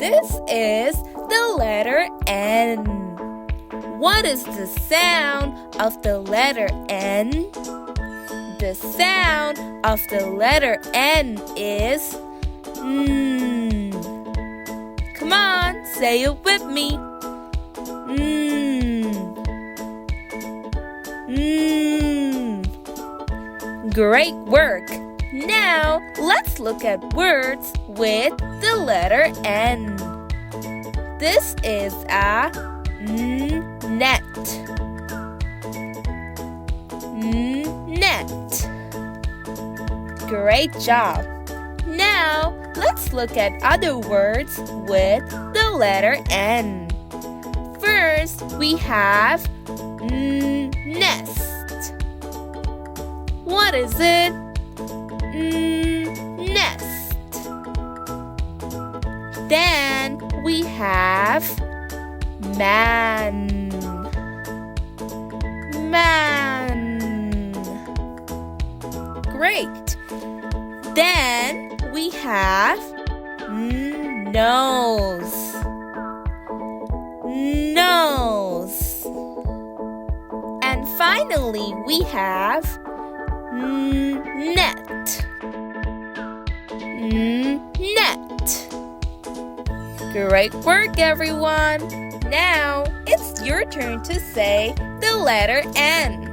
This is the letter N. What is the sound of the letter N? The sound of the letter N is N. Come on, say it with me. N. N. Great work! Now, let's look at words with the letter N. This is a net. Net. Great job! Now, let's look at other words with the letter N. First, we have nest. What is it? Nest. Then we have man. Man. Great. Then we have nose. Nose. And finally we have net. Net. Great work, everyone! Now, it's your turn to say the letter N.